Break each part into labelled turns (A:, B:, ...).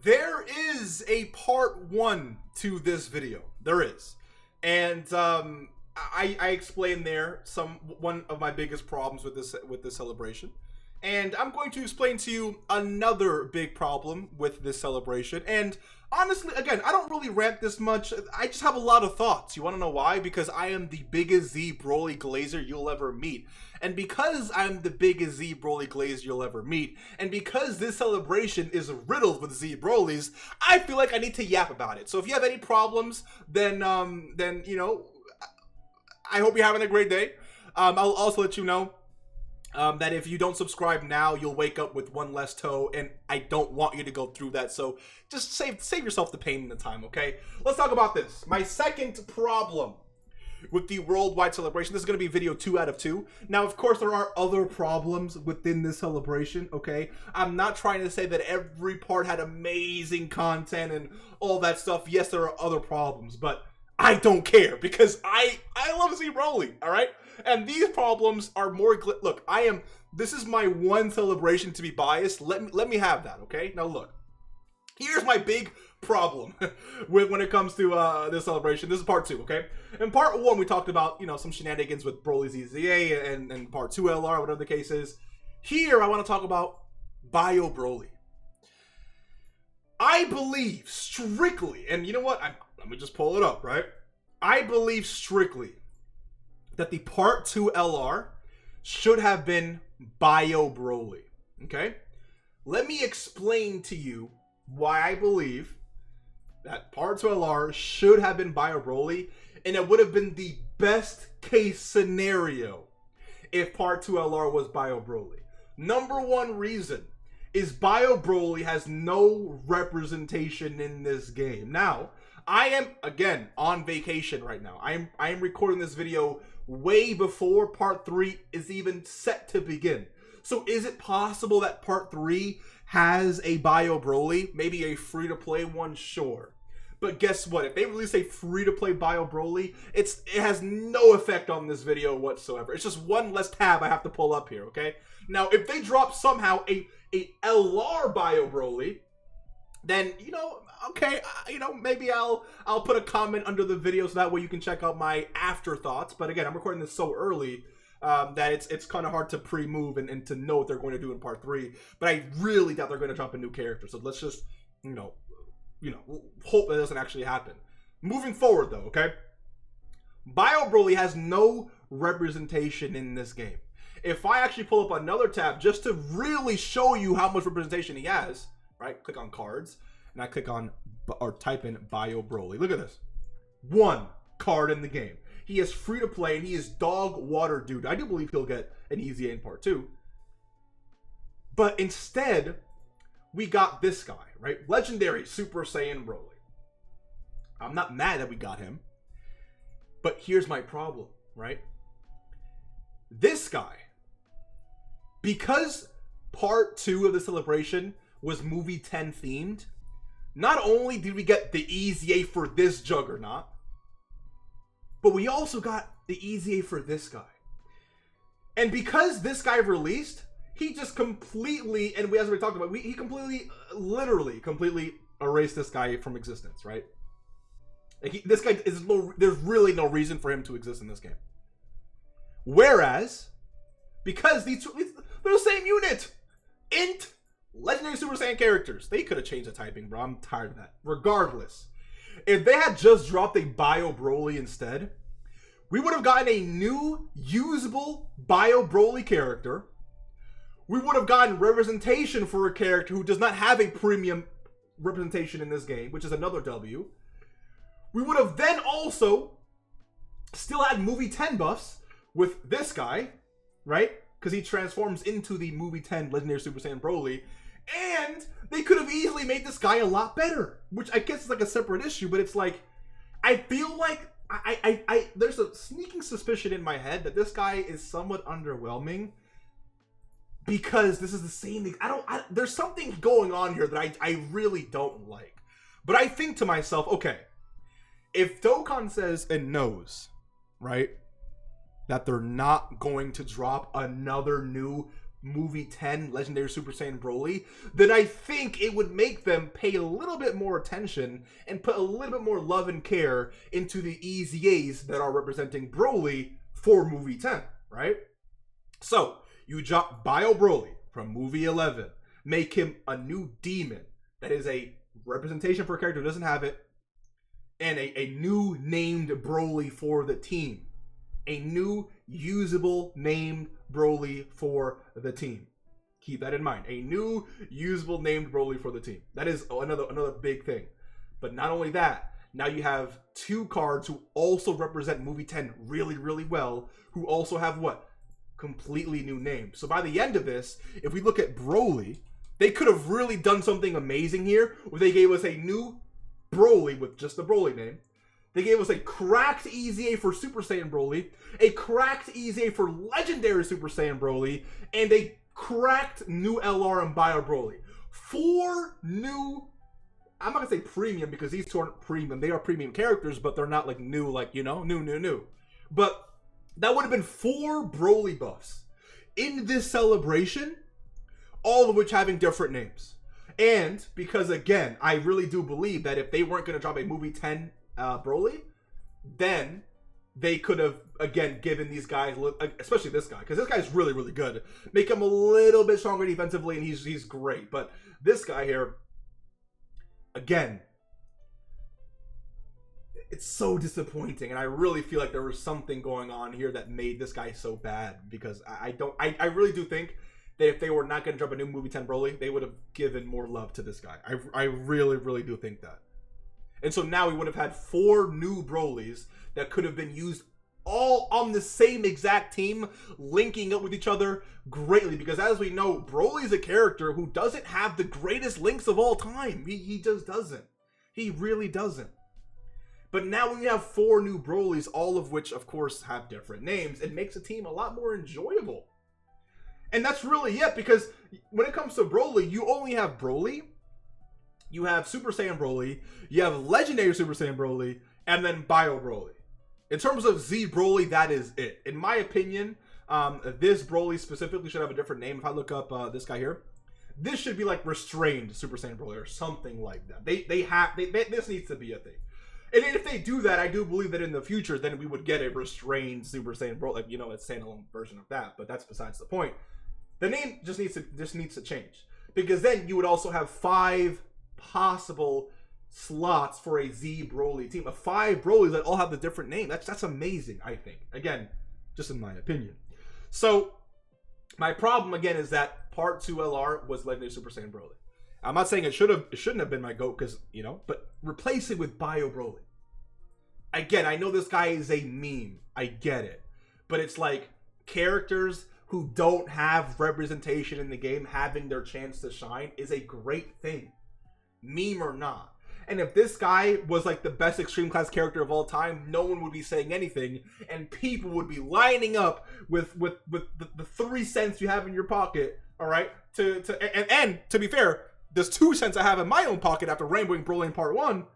A: There is a part 1 to this video. There is. And I explained there one of my biggest problems with this celebration. And I'm going to explain to you another big problem with this celebration. And honestly, again, I don't really rant this much. I just have a lot of thoughts. You want to know why? Because I am the biggest Z Broly glazer you'll ever meet. And because I'm the biggest Z Broly glazer you'll ever meet, and because this celebration is riddled with Z Brolys, I feel like I need to yap about it. So if you have any problems, then you know, I hope you're having a great day. I'll also let you know that if you don't subscribe now, you'll wake up with one less toe, and I don't want you to go through that. So just save yourself the pain and the time, okay? Let's talk about this. My second problem with the worldwide celebration. This is going to be video 2 out of 2. Now, of course, there are other problems within this celebration, okay? I'm not trying to say that every part had amazing content and all that stuff. Yes, there are other problems, but I don't care because I love Z Broly, all right? And these problems are more look, this is my one celebration to be biased. Let me have that, okay? Now look. Here's my big problem when it comes to this celebration. This is part 2, okay? In part 1, we talked about, you know, some shenanigans with Broly ZZA and part 2 LR, whatever the case is. Here, I want to talk about Bio Broly. I believe strictly, and you know what? Let me just pull it up, right? I believe strictly that the part 2 LR should have been Bio Broly, okay? Let me explain to you why I believe that part 2 LR should have been Bio Broly, and it would have been the best case scenario if part 2 LR was Bio Broly. Number one reason is Bio Broly has no representation in this game. Now, I am, again, on vacation right now. I am recording this video way before part 3 is even set to begin. So is it possible that part 3 has a Bio Broly? Maybe a free-to-play one? Sure. But guess what? If they release a free-to-play Bio Broly, it has no effect on this video whatsoever. It's just one less tab I have to pull up here, okay? Now, if they drop somehow a LR Bio Broly, then, you know, okay, you know, maybe I'll put a comment under the video so that way you can check out my afterthoughts. But again, I'm recording this so early that it's kind of hard to pre-move and to know what they're going to do in part 3. But I really doubt they're going to drop a new character. So let's just, you know, hope that doesn't actually happen. Moving forward, though, okay? Bio Broly has no representation in this game. If I actually pull up another tab just to really show you how much representation he has, right? Click on cards, and I click on or type in Bio Broly. Look at this. 1 card in the game. He is free to play, and he is dog water dude. I do believe he'll get an easy A in part 2. But instead, we got this guy, right? Legendary Super Saiyan Broly. I'm not mad that we got him. But here's my problem, right? This guy, because part 2 of the celebration was movie 10 themed, not only did we get the easy A for this juggernaut, but we also got the easy A for this guy. And because this guy released, he just completely, and as we talked about, he completely, literally, completely erased this guy from existence, right? Like this guy is there's really no reason for him to exist in this game. Whereas, because they're the same unit, int, Legendary Super Saiyan characters, they could have changed the typing, bro. I'm tired of that. Regardless, if they had just dropped a Bio Broly instead, we would have gotten a new usable Bio Broly character. We would have gotten representation for a character who does not have a premium representation in this game, which is another W. We would have then also still had movie 10 buffs with this guy, right? Because he transforms into the movie 10 Legendary Super Saiyan Broly. And they could have easily made this guy a lot better, which I guess is like a separate issue, but it's like, I feel like there's a sneaking suspicion in my head that this guy is somewhat underwhelming because this is the same thing. There's something going on here that I really don't like. But I think to myself, okay, if Dokkan says and knows, right, that they're not going to drop another new movie 10 Legendary Super Saiyan Broly, then I think it would make them pay a little bit more attention and put a little bit more love and care into the EZAs that are representing Broly for movie 10, right? So, you drop Bio Broly from movie 11, make him a new demon that is a representation for a character who doesn't have it, and a new named Broly for the team. A new usable named Broly for the team. Keep that in mind. A new usable named Broly for the team. That is another big thing. But not only that, now you have two cards who also represent movie 10 really, really well, who also have what? Completely new names. So by the end of this, if we look at Broly, they could have really done something amazing here, where they gave us a new Broly with just the Broly name. They gave us a cracked EZA for Super Saiyan Broly, a cracked EZA for Legendary Super Saiyan Broly, and a cracked new LR and Bio Broly. 4 new, I'm not gonna say premium because these two aren't premium. They are premium characters, but they're not like new, like, you know, new. But that would have been 4 Broly buffs in this celebration, all of which having different names. And because, again, I really do believe that if they weren't going to drop a movie 10 Broly, then they could have, again, given these guys, especially this guy, because this guy's really, really good, make him a little bit stronger defensively, and he's great. But this guy here, again, it's so disappointing, and I really feel like there was something going on here that made this guy so bad, because I really do think that if they were not going to drop a new movie 10 Broly, they would have given more love to this guy. I really, really do think that. And so now we would have had 4 new Brolys that could have been used all on the same exact team, linking up with each other greatly. Because as we know, Broly's a character who doesn't have the greatest links of all time. He just doesn't. He really doesn't. But now when you have 4 new Brolys, all of which, of course, have different names, it makes a team a lot more enjoyable. And that's really it, because when it comes to Broly, you only have Broly, you have Super Saiyan Broly, you have Legendary Super Saiyan Broly, and then Bio Broly. In terms of Z Broly, that is it. In my opinion, this Broly specifically should have a different name. If I look up this guy here, this should be like Restrained Super Saiyan Broly or something like that. This needs to be a thing. And if they do that, I do believe that in the future, then we would get a Restrained Super Saiyan Broly, like, you know, a standalone version of that. But that's besides the point. The name just needs to change, because then you would also have 5 possible slots for a Z Broly team, of 5 Brolys that all have the different name. That's amazing, I think. Again, just in my opinion. So my problem again is that Part 2 LR was Legendary Super Saiyan Broly. I'm not saying it shouldn't have been my GOAT, because, you know, but replace it with Bio Broly. Again, I know this guy is a meme. I get it, but it's like characters who don't have representation in the game having their chance to shine is a great thing, meme or not. And if this guy was like the best Extreme Class character of all time, no one would be saying anything, and people would be lining up with the 3 cents you have in your pocket, all right? And to be fair, there's 2 cents I have in my own pocket after Rainbowing Broly in Part 1.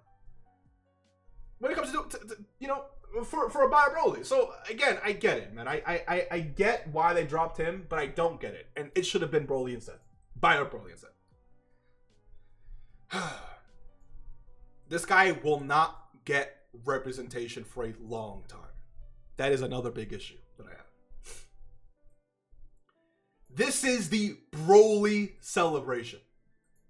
A: When it comes to you know, for a Bio Broly. So again, I get it, man. I get why they dropped him, but I don't get it. And it should have been Broly instead. Bio Broly instead. This guy will not get representation for a long time. That is another big issue that I have. This is the Broly celebration.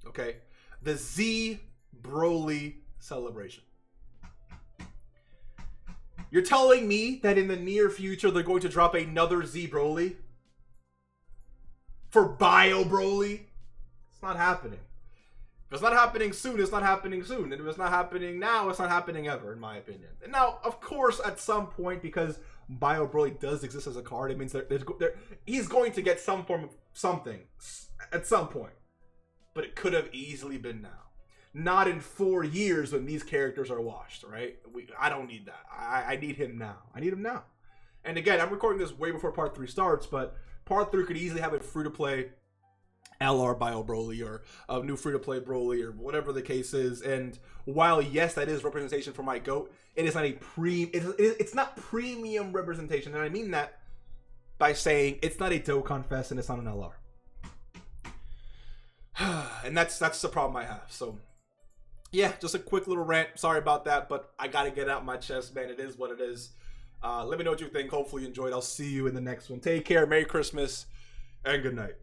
A: Okay? The Z Broly celebration. You're telling me that in the near future they're going to drop another Z Broly? For Bio Broly? It's not happening. If it's not happening soon, it's not happening soon. And if it's not happening now, it's not happening ever, in my opinion. And now, of course, at some point, because Bio Broly does exist as a card, it means he's going to get some form of something at some point. But it could have easily been now. Not in 4 years when these characters are washed, right? I don't need that. I need him now. I need him now. And again, I'm recording this way before Part 3 starts, but Part 3 could easily have a free-to-play LR Bio Broly or a new free-to-play Broly or whatever the case is. And while, yes, that is representation for my GOAT, it is not it's not premium representation. And I mean that by saying it's not a Dokkan Fest and it's not an LR. And that's the problem I have. So yeah, just a quick little rant. Sorry about that, but I gotta get out my chest, man. It is what it is. Let me know what you think. Hopefully you enjoyed. I'll see you in the next one. Take care. Merry Christmas and good night.